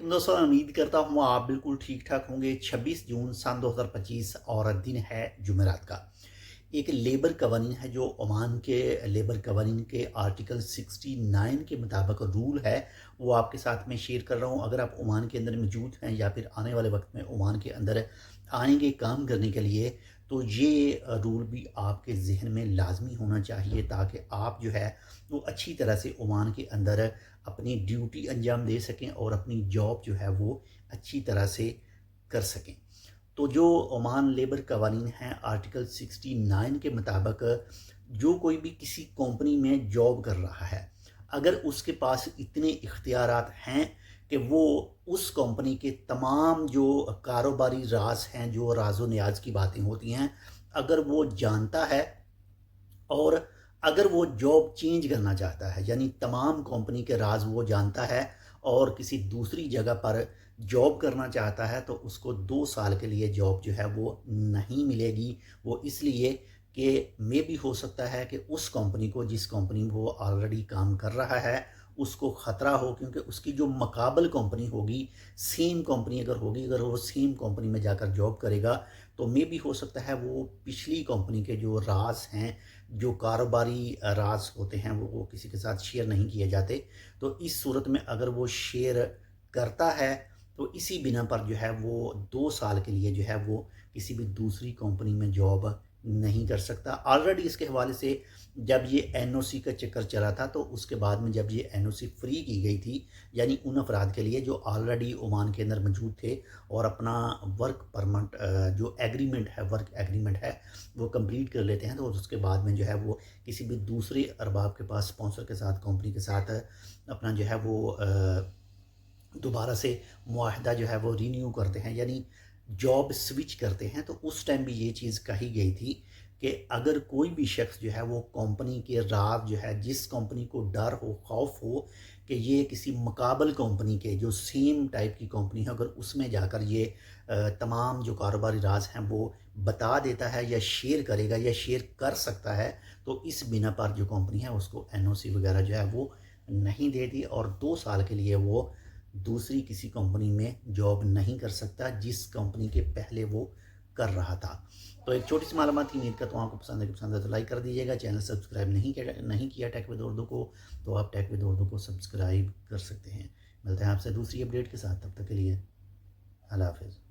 दोस्तों, मैं उम्मीद करता हूँ आप बिल्कुल ठीक ठाक होंगे। 26 जून सन 2025 और दिन है जुमेरात का। एक लेबर कवानीन है जो ओमान के लेबर कवानीन के आर्टिकल 69 के मुताबिक रूल है, वो आपके साथ में शेयर कर रहा हूँ। अगर आप ओमान के अंदर मौजूद हैं या फिर आने वाले वक्त में ओमान के अंदर आएंगे काम करने के लिए, तो ये रूल भी आपके जहन में लाजमी होना चाहिए, ताकि आप जो है वो अच्छी तरह से ओमान के अंदर अपनी ड्यूटी अंजाम दे सकें और अपनी जॉब जो है वो अच्छी तरह से कर सकें। तो जो ओमान लेबर कवानीन हैं आर्टिकल 69 के मुताबिक, जो कोई भी किसी कंपनी में जॉब कर रहा है, अगर उसके पास इतने इख्तियारात हैं कि वो उस कंपनी के तमाम जो कारोबारी राज हैं, जो राजो नियाज की बातें होती हैं, अगर वो जानता है और अगर वो जॉब चेंज करना चाहता है, यानी तमाम कंपनी के राज वो जानता है और किसी दूसरी जगह पर जॉब करना चाहता है, तो उसको 2 साल के लिए जॉब जो है वो नहीं मिलेगी। वो इसलिए कि मे भी हो सकता है कि उस कंपनी को, जिस कंपनी में वो ऑलरेडी काम कर रहा है, उसको ख़तरा हो, क्योंकि उसकी जो मुकाबल कंपनी होगी, सेम कंपनी अगर होगी, अगर वो सेम कंपनी में जाकर जॉब करेगा, तो मे भी हो सकता है वो पिछली कंपनी के जो राज हैं, जो कारोबारी राज होते हैं, वो किसी के साथ शेयर नहीं किए जाते। तो इस सूरत में अगर वो शेयर करता है, तो इसी बिना पर जो है वो 2 साल के लिए जो है वो किसी भी दूसरी कंपनी में जॉब नहीं कर सकता। ऑलरेडी इसके हवाले से जब ये एनओसी का चक्कर चला था, तो उसके बाद में जब ये एनओसी फ्री की गई थी, यानी उन अफराद के लिए जो ऑलरेडी ओमान के अंदर मौजूद थे और अपना वर्क परमिट जो एग्रीमेंट है, वर्क एग्रीमेंट है, वो कंप्लीट कर लेते हैं, तो उसके बाद में जो है वो किसी भी दूसरे अरबाब के पास, स्पॉन्सर के साथ, कंपनी के साथ अपना जो है वो दोबारा से मुआहदा जो है वो रीन्यू करते हैं, यानी जॉब स्विच करते हैं। तो उस टाइम भी ये चीज़ कही गई थी कि अगर कोई भी शख्स जो है वो कंपनी के राज जो है, जिस कंपनी को डर हो, खौफ हो कि ये किसी मुकाबल कंपनी के जो सेम टाइप की कंपनी है, अगर उसमें जाकर ये तमाम जो कारोबारी राज हैं वो बता देता है या शेयर करेगा या शेयर कर सकता है, तो इस बिना पर जो कंपनी है उसको एनओसी वगैरह जो है वो नहीं देती और 2 साल के लिए वो दूसरी किसी कंपनी में जॉब नहीं कर सकता जिस कंपनी के पहले वो कर रहा था। तो एक छोटी सी मालूमात थी, उम्मीद करता हूँ आपको पसंद है। कि पसंद है तो लाइक कर दीजिएगा। चैनल सब्सक्राइब नहीं किया टेक विद उर्दू को, तो आप टेक विद उर्दू को सब्सक्राइब कर सकते हैं। मिलते हैं आपसे दूसरी अपडेट के साथ, तब तक के लिए अल्लाह हाफिज़।